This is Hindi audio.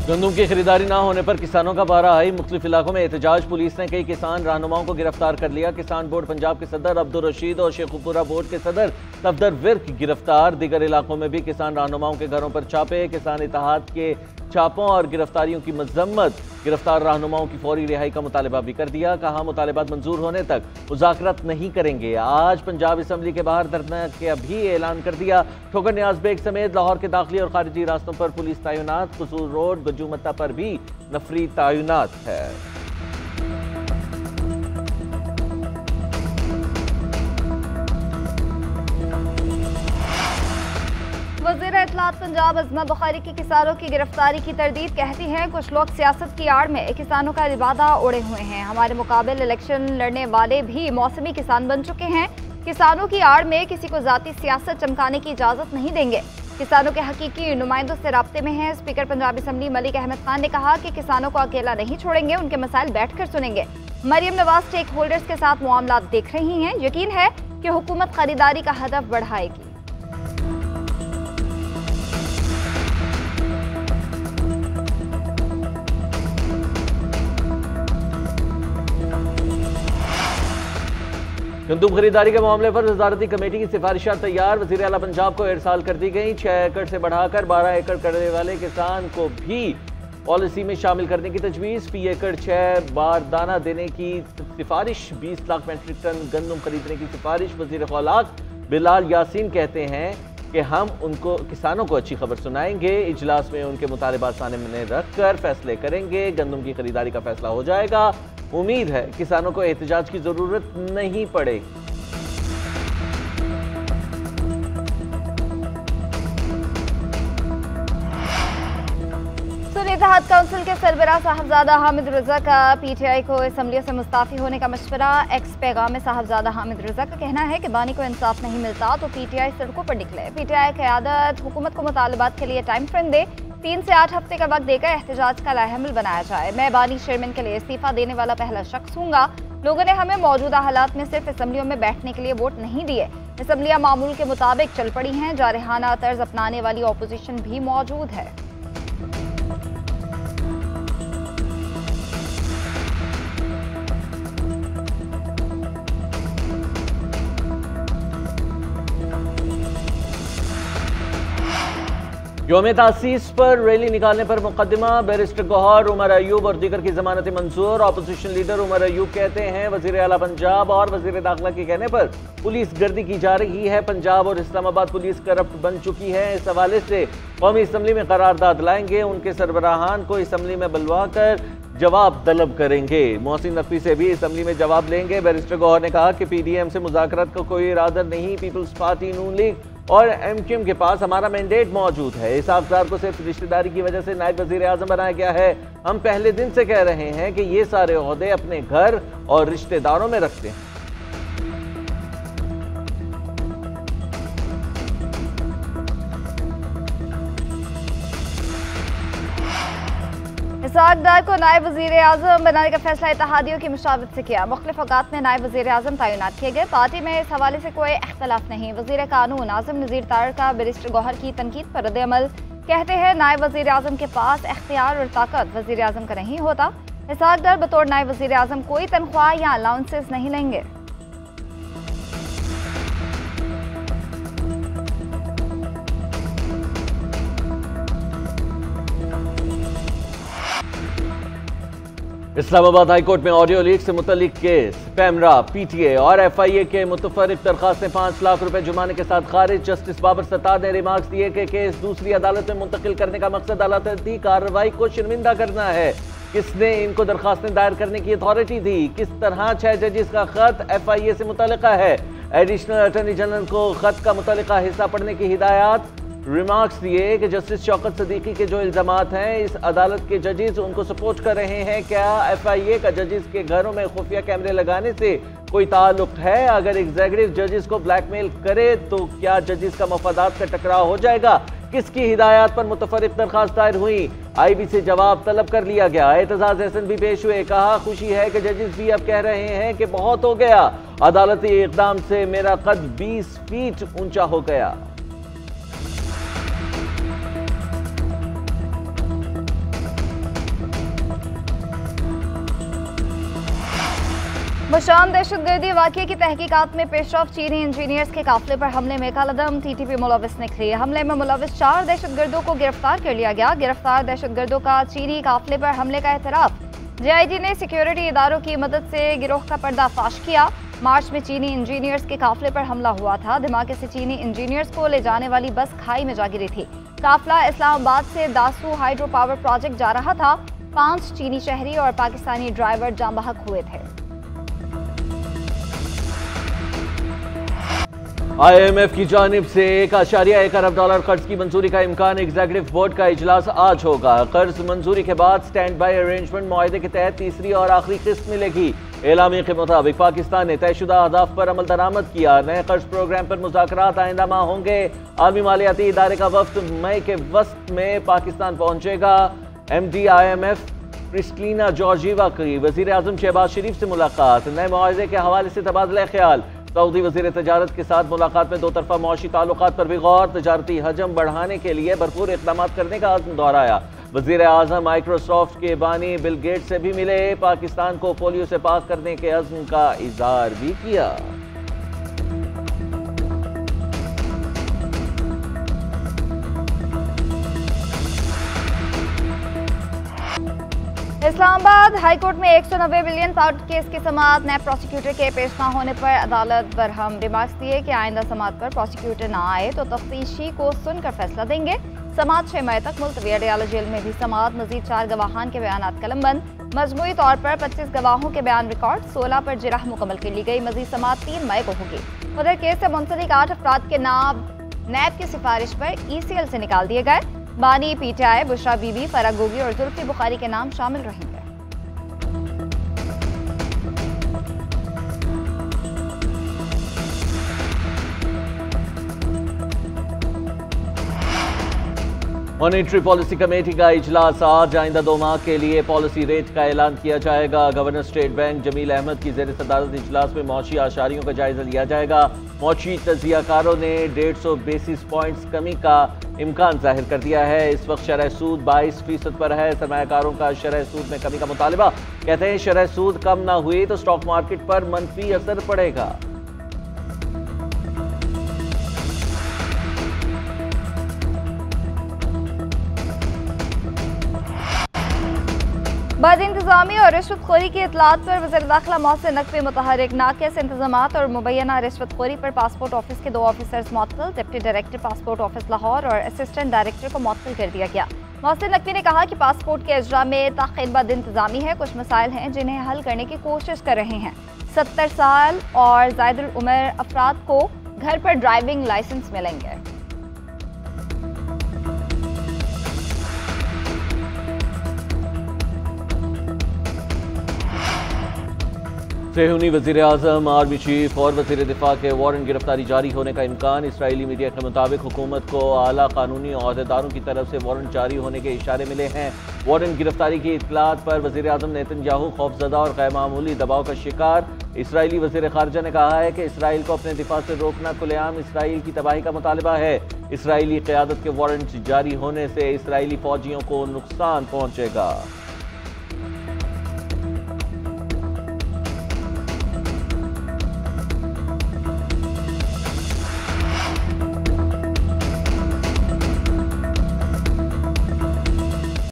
गंदम की खरीदारी न होने पर किसानों का पारा हाई। मुख्तलिफ इलाकों में एहतजाज। पुलिस ने कई किसान रहनुमाओं को गिरफ्तार कर लिया। किसान बोर्ड पंजाब के सदर अब्दुल रशीद और शेखुपुरा बोर्ड के सदर सफदर विर्क गिरफ्तार। दीगर इलाकों में भी किसान रहनुमाओं के घरों पर छापे। किसान इत्तेहाद के छापों और गिरफ्तारियों की मजम्मत। गिरफ्तार रहनुमाओं की फौरी रिहाई का मुतालबा भी कर दिया। कहा मुतालबात मंजूर होने तक मुज़ाकरात नहीं करेंगे। आज पंजाब असम्बली के बाहर धरना का भी ऐलान कर दिया। ठोकर नियाज बेग समेत लाहौर के दाखिली और खारिजी रास्तों पर पुलिस तैनात। कसूर रोड गजूमत्ता पर भी नफरी तैनात है। वज़ीर इत्तलात पंजाब अज़मा बुखारी की किसानों की गिरफ्तारी की तरदीद। कहती हैं कुछ लोग सियासत की आड़ में किसानों का लिबादा उड़े हुए हैं। हमारे मुकाबले इलेक्शन लड़ने वाले भी मौसमी किसान बन चुके हैं। किसानों की आड़ में किसी को जाती सियासत चमकाने की इजाज़त नहीं देंगे। किसानों के हकीकी नुमाइंदों से राब्ते में हैं। स्पीकर पंजाब असम्बली मलिक अहमद खान ने कहा कि किसानों को अकेला नहीं छोड़ेंगे, उनके मसाइल बैठकर सुनेंगे। मरियम नवाज स्टेक होल्डर्स के साथ मामला देख रही हैं। यकीन है कि हुकूमत खरीदारी का हदफ बढ़ाएगी। गंदम खरीदारी के मामले पर वजारती कमेटी की सिफारिशात तैयार। वज़ीर आला पंजाब को इरसाल कर दी गई। 6 एकड़ से बढ़ाकर 12 एकड़ करने वाले किसान को भी पॉलिसी में शामिल करने की तजवीज़। फी एकड़ 6 बार दाना देने की सिफारिश। 20 लाख मैट्रिक टन गंदम खरीदने की सिफारिश। वज़ीर खौलाक बिलाल यासीन कहते हैं कि हम उनको किसानों को अच्छी खबर सुनाएंगे। इजलास में उनके मुतालबात सामने रखकर फैसले करेंगे। गंदम की खरीदारी का फैसला हो जाएगा। उम्मीद है किसानों को एहतजाज की जरूरत नहीं पड़ेगी। इत्तेहाद काउंसिल के सरबराह साहबजादा हामिद रजा का पीटीआई को असम्बली से मुस्ताफी होने का मशवरा। एक्स पैगाम में साहबजादा हामिद रजा का कहना है कि बानी को इंसाफ नहीं मिलता तो पीटीआई सड़कों पर निकले। पीटीआई क़यादत हुकूमत को मुतालबात के लिए टाइम फ्रेम दे। 3 से 8 हफ्ते का वक्त देकर एहतजाज का लाहेमिल बनाया जाए। मैं बानी चेयरमैन के लिए इस्तीफा देने वाला पहला शख्स हूँगा। लोगों ने हमें मौजूदा हालात में सिर्फ असम्बलियों में बैठने के लिए वोट नहीं दिए। असम्बलियाँ मामूल के मुताबिक चल पड़ी हैं। जारहाना तर्ज अपनाने वाली अपोजिशन भी मौजूद है। यौम तासीस पर रैली निकालने पर मुकदमा। बैरिस्टर गौहर, उमर अयूब और दीगर की जमानतें मंजूर। अपोजिशन लीडर उमर अयूब कहते हैं वज़ीर आला पंजाब और वज़ीर दाखिला के कहने पर पुलिस गर्दी की जा रही है। पंजाब और इस्लामाबाद पुलिस करप्ट बन चुकी है। इस हवाले से कौमी असम्बली में करारदाद लाएंगे। उनके सरबराहान को असम्बली में बुलवा कर जवाब तलब करेंगे। मोहसिन नकवी से भी असम्बली में जवाब लेंगे। बैरिस्टर गौहर ने कहा कि PDM से मुज़ाकरात का कोई इरादा नहीं। पीपल्स पार्टी, नून लीग और MQM के पास हमारा मैंडेट मौजूद है। इस अफसर को सिर्फ रिश्तेदारी की वजह से नायब वज़ीर आज़म बनाया गया है। हम पहले दिन से कह रहे हैं कि ये सारे ओहदे अपने घर और रिश्तेदारों में रखते हैं। इसहाक डार को नायब वज़ीर आज़म बनाने का फैसला इत्तेहादियों की मुशावरत से किया। मुख्तलिफ औकात में नायब वज़ीर आज़म तैनात किए गए। पार्टी में इस हवाले से कोई इख्तलाफ नहीं। वज़ीर कानून आज़म नज़ीर तार का बैरिस्टर गौहर की तनकीद पर रद्द-ए-अमल। कहते हैं नायब वज़ीर आज़म के पास इख्तियार और ताकत वज़ीर आज़म का नहीं होता। इसहाक डार बतौर नायब वज़ीर आज़म कोई तनख्वाह या अलाउंसेस नहीं लेंगे। इस्लामाबाद हाई कोर्ट में ऑडियो लीक से मुतल्लिक केस। पैमरा, PTA और FIA के मुतफर्रिक दरखास्तें 5 लाख रुपए जुर्माने के साथ खारिज। जस्टिस बाबर सत्तार ने रिमार्क्स दिए कि केस दूसरी अदालत में मुंतकिल करने का मकसद अदालती कार्रवाई को शर्मिंदा करना है। किसने इनको दरखास्तें दायर करने की अथॉरिटी दी? किस तरह 6 जजेस का खत FIA से मुतल्लिका है? एडिशनल अटॉर्नी जनरल को खत का मुतल्लिका हिस्सा पढ़ने की हिदायत। रिमार्क्स दिए कि जस्टिस शौकत सदीकी के जो इल्जामात हैं इस अदालत के जजेस उनको सपोर्ट कर रहे हैं। क्या FIA का जजेस के घरों में खुफिया कैमरे लगाने से कोई ताल्लुक है? अगर एग्जीक्यूटिव जजेस को ब्लैकमेल करे तो क्या जजेस का मफादात का टकराव हो जाएगा? किसकी हिदायत पर मुतफर्रिक दरखास्त दायर हुई? IB से जवाब तलब कर लिया गया। एतजाज हसन भी पेश हुए। कहा खुशी है कि जजेस भी अब कह रहे हैं कि बहुत हो गया। अदालती इक़दाम से मेरा कद 20 फीट ऊंचा हो गया। मुशाम दहशतगर्दी वाक़े की तहकीकात में पेशरफ। चीनी इंजीनियर्स के काफिले पर हमले में कालादम टीटीपी मुलविस निकली। हमले में मुलविस 4 दहशतगर्दों को गिरफ्तार कर लिया गया। गिरफ्तार दहशतगर्दों का चीनी काफिले पर हमले का एतराफ़। JID ने सिक्योरिटी इदारों की मदद से गिरोह का पर्दाफाश किया। मार्च में चीनी इंजीनियर्स के काफिले पर हमला हुआ था। धमाके से चीनी इंजीनियर्स को ले जाने वाली बस खाई में जा गिरी थी। काफिला इस्लामाबाद से दासू हाइड्रो पावर प्रोजेक्ट जा रहा था। 5 चीनी शहरी और पाकिस्तानी ड्राइवर जाम बहक हुए थे। IMF की जानिब से $1.1 अरब कर्ज की मंजूरी का इम्कान। एग्जीक्यूटिव बोर्ड का इजलास आज होगा। कर्ज मंजूरी के बाद स्टैंड बाई अरेंजमेंट मुआहदे के तहत तीसरी और आखिरी किस्त मिलेगी। एलामी के मुताबिक पाकिस्तान ने तयशुदा अहदाफ पर अमल दरामद किया। नए कर्ज प्रोग्राम पर मुज़ाकरात आइंदा माह होंगे। आलमी मालियाती इदारे का वफ्द मई के वस्त में पाकिस्तान पहुंचेगा। MD IMF क्रिस्टीना जॉर्जिवा की वज़ीर आज़म शहबाज शरीफ से मुलाकात। नए मुआहदे के हवाले से तबादला ख्याल। सऊदी वज़ीर तजारत के साथ मुलाकात में 2 तरफ़ा मुआशी ताल्लुकात पर भी गौर। तजारती हजम बढ़ाने के लिए भरपूर इक़दाम करने का अज़्म दोहराया। वज़ीर आज़म माइक्रोसॉफ्ट के बानी बिल गेट्स से भी मिले। पाकिस्तान को पोलियो से पाक करने के अज़्म का इज़हार भी किया। इस्लामाबाद हाईकोर्ट में 190 बिलियन पाउंड केस की समाअत। नए प्रोसिक्यूटर के पेश न होने पर अदालत बरहम। रिमार्क्स दिए कि आइंदा समाअत पर प्रोसिक्यूटर ना आए तो तफ्तीशी को सुनकर फैसला देंगे। समाअत 6 मई तक मुलतवी। अडयाला जेल में भी समाअत। मजीद 4 गवाहान के बयान कलमबंद। मजमूई तौर पर 25 गवाहों के बयान रिकॉर्ड। 16 पर जिरह मुकम्मल कर ली गई। मजीद समाअत 3 मई को होगी। उधर केस से मुंसलिक 8 अफराद के नाम नैब की सिफारिश पर ECL से निकाल दिए गए। बानी, PTI, बुशरा बीबी, फराग गोगी और जुल्फी बुखारी के नाम शामिल रहेंगे। मॉनेटरी पॉलिसी कमेटी का इजलास आज। आइंदा 2 माह के लिए पॉलिसी रेट का ऐलान किया जाएगा। Governor State Bank Jameel Ahmed की ज़ेर सदारत इजलास में मौशी आशारियों का जायजा लिया जाएगा। मौशी तजियाकारों ने 150 बेसिस पॉइंट्स कमी का इम्कान जाहिर कर दिया है। इस वक्त शरह सूद 22% पर है। सरमायाकारों का शरह सूद में कमी का मुतालबा। कहते हैं शरह सूद कम ना हुई तो स्टॉक मार्केट पर मनफी असर पड़ेगा। बद इंतजामी और रिश्वतखोरी की इतलात पर वज़ीर दाखिला मोहसिन नकवी मुतहरिक। नाक़िस इंतजामात और मुबैना रिश्वतखोरी पर पासपोर्ट ऑफिस के 2 ऑफिसर्स मुअत्तल। Deputy director passport office Lahore और असिस्टेंट डायरेक्टर को मुअत्तल कर दिया गया। मोहसिन नकवी ने कहा कि पासपोर्ट के इजरा में ताख़ीर बद इंतजामी है। कुछ मसाइल हैं जिन्हें हल करने की कोशिश कर रहे हैं। 70 साल और ज़ायदुल उम्र अफराद को घर पर ड्राइविंग लाइसेंस मिलेंगे। सेहूनी वज़ीर आज़म, आर्मी चीफ और वज़ीर दिफा के वारंट गिरफ्तारी जारी होने का इम्कान। इसराइली मीडिया के मुताबिक हुकूमत को आला कानूनी अहदेदारों की तरफ से वारंट जारी होने के इशारे मिले हैं। वारंट गिरफ्तारी की इत्तलात पर वज़ीर आज़म नेतन्याहू खौफजदा और गैरमामूली दबाव का शिकार। इसराइली वज़ीर ख़ारजा ने कहा है कि इसराइल को अपने दिफा से रोकना खुलेआम इसराइल की तबाही का मुतालबा है। इसराइली क़यादत के वारंट जारी होने से इसराइली फ़ौजियों को नुकसान पहुँचेगा।